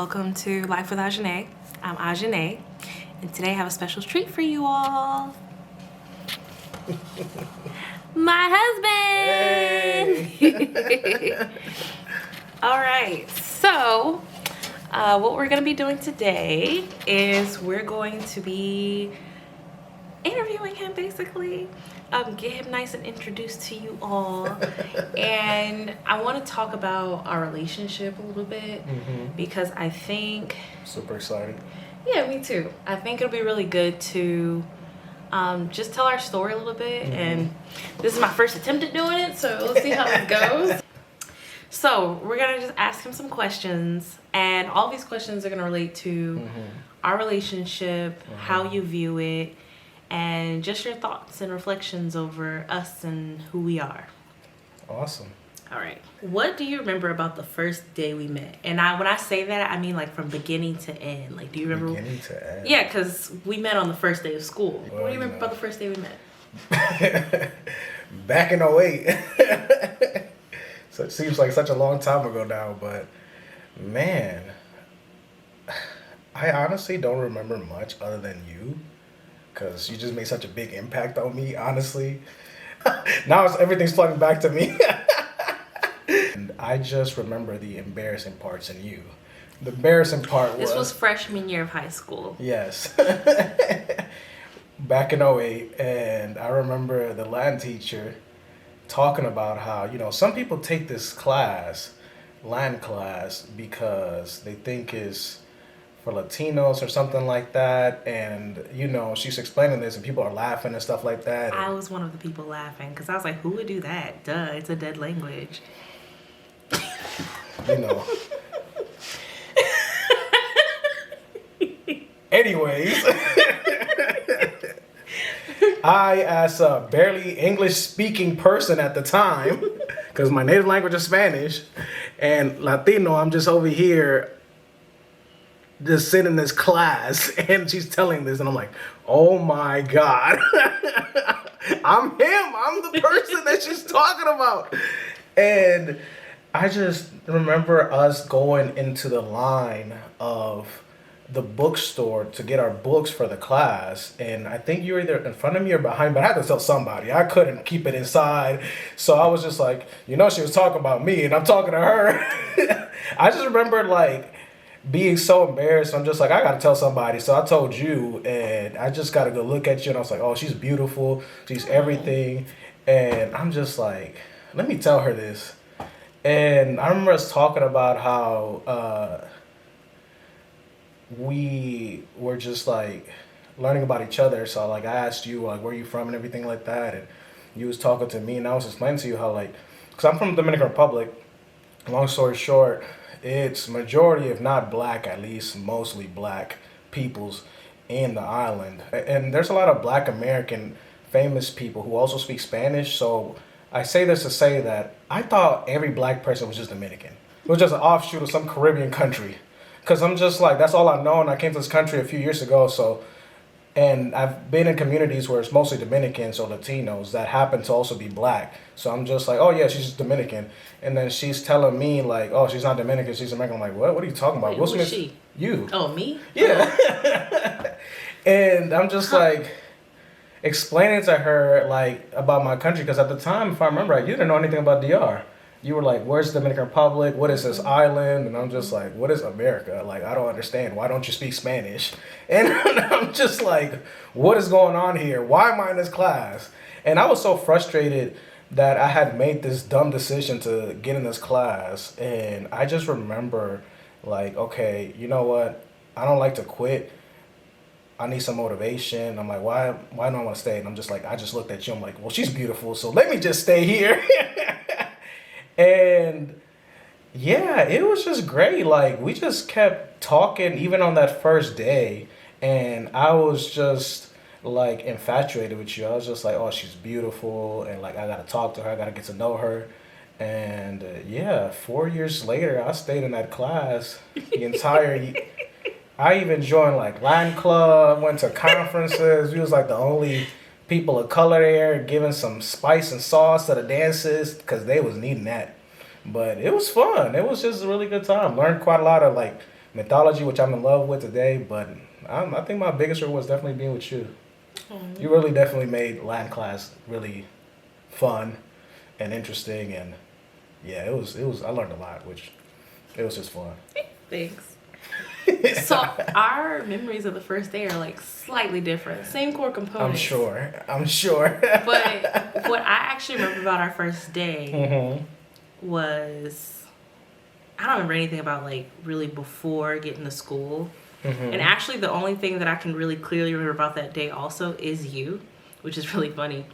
welcome to Life with Ajane. I'm Ajane, and today I have a special treat for you all. My husband! Hey. All right, so what we're going to be doing today is we're going to be interviewing him, basically. Get him nice and introduced to you all. And I want to talk about our relationship a little bit because I think... Super excited. Yeah, me too. I think it'll be really good to just tell our story a little bit. And this is my first attempt at doing it, so let's see how it goes. So we're going to just ask him some questions. And all these questions are going to relate to our relationship, how you view it, and just your thoughts and reflections over us and who we are. Awesome. All right. What do you remember about the first day we met? And when I say that, I mean like from beginning to end. Like, do you remember? Beginning to end. Yeah, because we met on the first day of school. Well, What do you remember about the first day we met? Back in '08. So it seems like such a long time ago now, but man, I honestly don't remember much other than you, because you just made such a big impact on me, honestly. Now everything's flooding back to me. And I just remember the embarrassing parts in you. The embarrassing part This was freshman year of high school. Yes. Back in '08, and I remember the Latin teacher talking about how, some people take this class, Latin class, because they think it's for Latinos or something like that, and she's explaining this and people are laughing and stuff like that. I was one of the people laughing because I was like, who would do that? Duh, it's a dead language. Anyways, I, as a barely English-speaking person at the time, because my native language is Spanish, and Latino, I'm just over here just sitting in this class, and she's telling this, and I'm like, oh my God. I'm him. I'm the person that she's talking about. And I just remember us going into the line of the bookstore to get our books for the class, and I think you were either in front of me or behind, but I had to tell somebody. I couldn't keep it inside, so I was just like, she was talking about me, and I'm talking to her. I just remember being so embarrassed. I'm just like, I gotta tell somebody, so I told you, and I just got a good look at you, and I was like, oh, she's beautiful, she's everything, and I'm just like, let me tell her this. And I remember us talking about how we were just learning about each other. So I asked you where you from and everything like that, and you was talking to me, and I was explaining to you how because I'm from the Dominican Republic. Long story short, it's majority, if not black, at least mostly black peoples in the island, and there's a lot of Black American famous people who also speak Spanish. So I say this to say that I thought every black person was just Dominican. It was just an offshoot of some Caribbean country. Because I'm just that's all I know, and I came to this country a few years ago, and I've been in communities where it's mostly Dominicans or Latinos that happen to also be black. So I'm just like, oh yeah, she's just Dominican. And then she's telling me oh, she's not Dominican, she's American. I'm like, what? What are you talking about? Wait, who is she? You. Oh, me? Yeah. And I'm just explaining to her about my country, because at the time, if I remember right, you didn't know anything about DR. You were like, where's the Dominican Republic? What is this island? And I'm just like, what is America? I don't understand. Why don't you speak Spanish? And I'm just like, what is going on here? Why am I in this class? And I was so frustrated that I had made this dumb decision to get in this class. And I just remember okay, you know what? I don't like to quit. I need some motivation. I'm like, why do I want to stay? And I'm just like, I just looked at you. I'm like, well, she's beautiful, so let me just stay here. And yeah, it was just great. We just kept talking even on that first day, and I was just infatuated with you. I was just like, oh, she's beautiful, and I gotta talk to her, I gotta get to know her. And yeah, 4 years later, I stayed in that class the entire I even joined Latin club, went to conferences. We was the only people of color there, giving some spice and sauce to the dances, because they was needing that. But it was fun. It was just a really good time. Learned quite a lot of mythology, which I'm in love with today. But I think my biggest reward was definitely being with you. You really definitely made Latin class really fun and interesting, and yeah, it was. I learned a lot, which it was just fun. Thanks. So our memories of the first day are like slightly different. Same core components. I'm sure. But what I actually remember about our first day was, I don't remember anything about like really before getting to school. And actually the only thing that I can really clearly remember about that day also is you, which is really funny.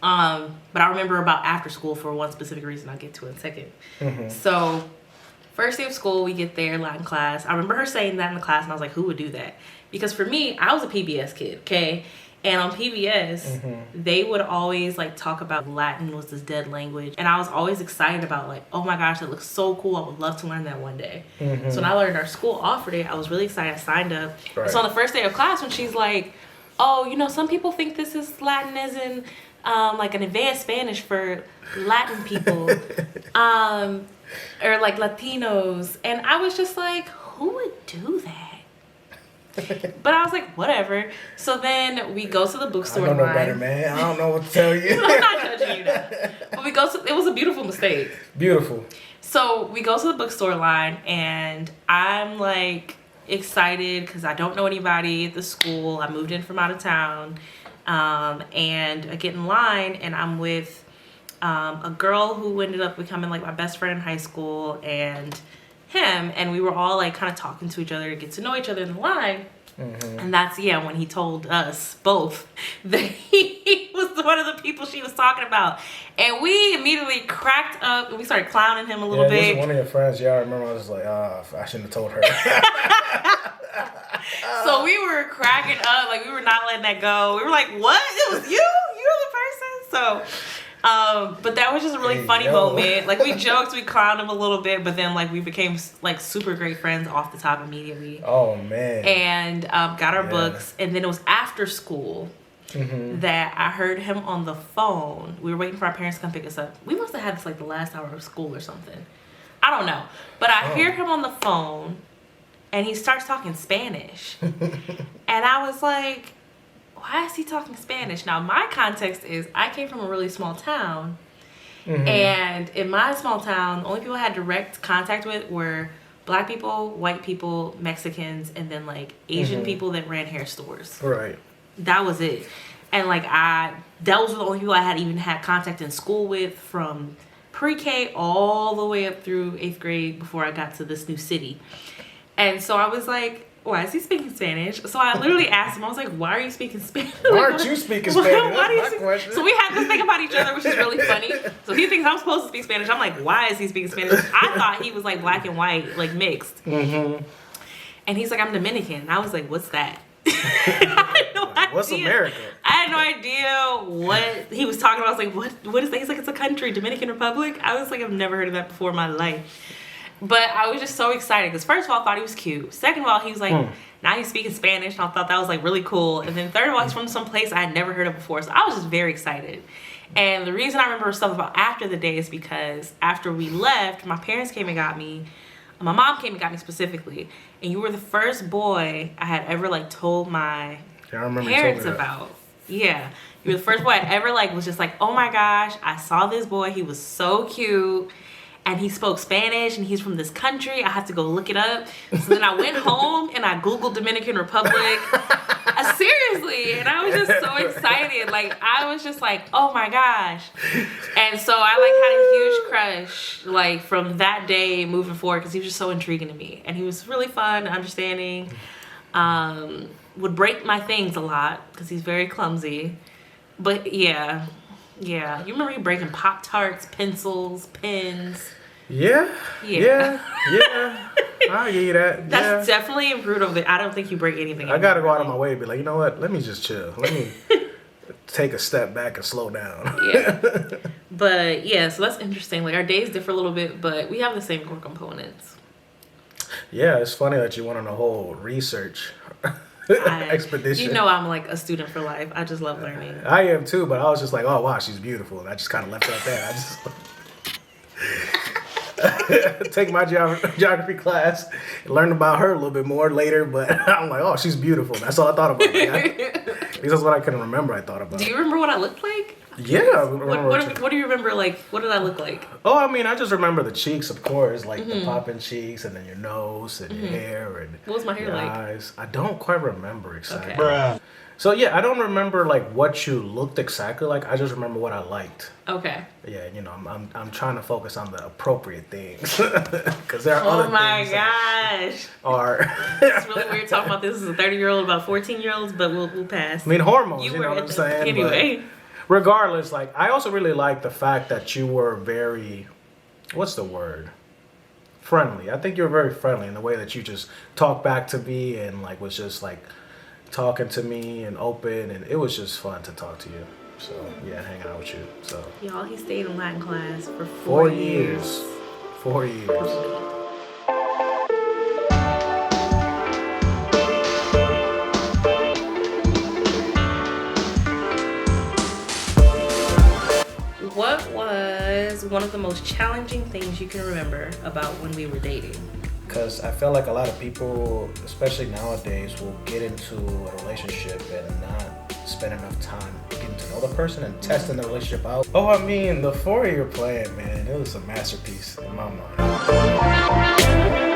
But I remember about after school for one specific reason I'll get to in a second. So first day of school, we get there, Latin class. I remember her saying that in the class, and I was like, who would do that? Because for me, I was a PBS kid, okay? And on PBS, they would always like talk about Latin was this dead language. And I was always excited about like, oh my gosh, that looks so cool. I would love to learn that one day. So when I learned our school offered it, I was really excited. I signed up. Right. So on the first day of class, when she's like, oh, you know, some people think this is Latin as in like an advanced Spanish for Latin people. Or like Latinos, and I was just like, who would do that? But I was like, whatever. So then we go to the bookstore. I don't know line. better, man. I don't know what to tell you. I'm not judging you now. But we go to, it was a beautiful mistake. Beautiful. So we go to the bookstore line, and I'm like excited because I don't know anybody at the school. I moved in from out of town, and I get in line, and I'm with a girl who ended up becoming like my best friend in high school, and him, and we were all like kind of talking to each other to get to know each other in the line. And that's when he told us both that he was one of the people she was talking about, and we immediately cracked up and we started clowning him a little bit. This is one of your friends. Yeah, I remember. I was like, I shouldn't have told her. So we were cracking up, like we were not letting that go. We were like, what? It was you? You're the person? So but that was just a really funny moment. Like we joked, we clowned him a little bit, but then like we became like super great friends off the top immediately. Oh man. And got our books, and then it was after school that I heard him on the phone. We were waiting for our parents to come pick us up. We must have had this like the last hour of school or something. I don't know. But I hear him on the phone, and he starts talking Spanish. And I was like, why is he talking Spanish? Now, my context is I came from a really small town. And in my small town, the only people I had direct contact with were Black people, white people, Mexicans, and then like Asian people that ran hair stores. Right. That was it. And like those were the only people I had even had contact in school with from pre-K all the way up through 8th grade before I got to this new city. And so I was like, why is he speaking Spanish? So I literally asked him, I was like, why are you speaking Spanish? Why aren't you speaking Spanish? That's my question. So we had this thing about each other, which is really funny. So he thinks I'm supposed to speak Spanish. I'm like, why is he speaking Spanish? I thought he was like black and white, like mixed. And he's like, I'm Dominican. And I was like, what's that? I had no idea. What's America? I had no idea what he was talking about. I was like, what is that? He's like, it's a country, Dominican Republic. I was like, I've never heard of that before in my life. But I was just so excited because first of all, I thought he was cute. Second of all, he was like, now he's speaking Spanish, and I thought that was like really cool. And then third of all, he's from some place I had never heard of before. So I was just very excited. And the reason I remember stuff about after the day is because after we left, my parents came and got me. My mom came and got me specifically. And you were the first boy I had ever like told my parents about. Yeah. You were the first boy I ever like was just like, oh my gosh, I saw this boy. He was so cute. And he spoke Spanish, and he's from this country. I had to go look it up. So then I went home, and I Googled Dominican Republic. Seriously. And I was just so excited. Like, I was just like, oh, my gosh. And so I, like, had a huge crush, like, from that day moving forward, because he was just so intriguing to me. And he was really fun, understanding. Would break my things a lot, because he's very clumsy. But, yeah. Yeah, you remember you breaking Pop-Tarts, pencils, pens. Yeah. I'll give you that. That's definitely improved over there. I don't think you break anything. I gotta go out of my way to be like, you know what? Let me just chill. Let me take a step back and slow down. Yeah. But yeah, so that's interesting. Like our days differ a little bit, but we have the same core components. Yeah, it's funny that you went on a whole research expedition. You know, I'm like a student for life. I just love learning. I am too, but I was just like, oh wow, she's beautiful, and I just kind of left it at that. take my geography class, and learn about her a little bit more later. But I'm like, oh, she's beautiful. That's all I thought about. At least that's what I couldn't remember. I thought about. Do you remember what I looked like? Yeah. I remember What do you remember? Like, what did I look like? Oh, I mean, I just remember the cheeks, of course, like the popping cheeks, and then your nose and your hair and What was my hair your like? eyes. I don't quite remember exactly. Okay. So yeah, I don't remember like what you looked exactly like. I just remember what I liked. Okay. Yeah, you know, I'm trying to focus on the appropriate things because there are other Oh my things that gosh. are. It's really weird talking about this as a 30-year-old about 14-year-olds, but we'll pass. I mean, hormones. You were know what at I'm the- saying? Anyway. But regardless, like I also really like the fact that you were very, what's the word? Friendly. I think you were very friendly in the way that you just talked back to me and like was just like talking to me and open, and it was just fun to talk to you. So yeah, hanging out with you. So Y'all, he stayed in Latin class for 4 years. 4 years. What was one of the most challenging things you can remember about when we were dating? Because I feel like a lot of people, especially nowadays, will get into a relationship and not spend enough time getting to know the person and testing the relationship out. Oh, I mean, the 4-year plan, man, it was a masterpiece in my mind.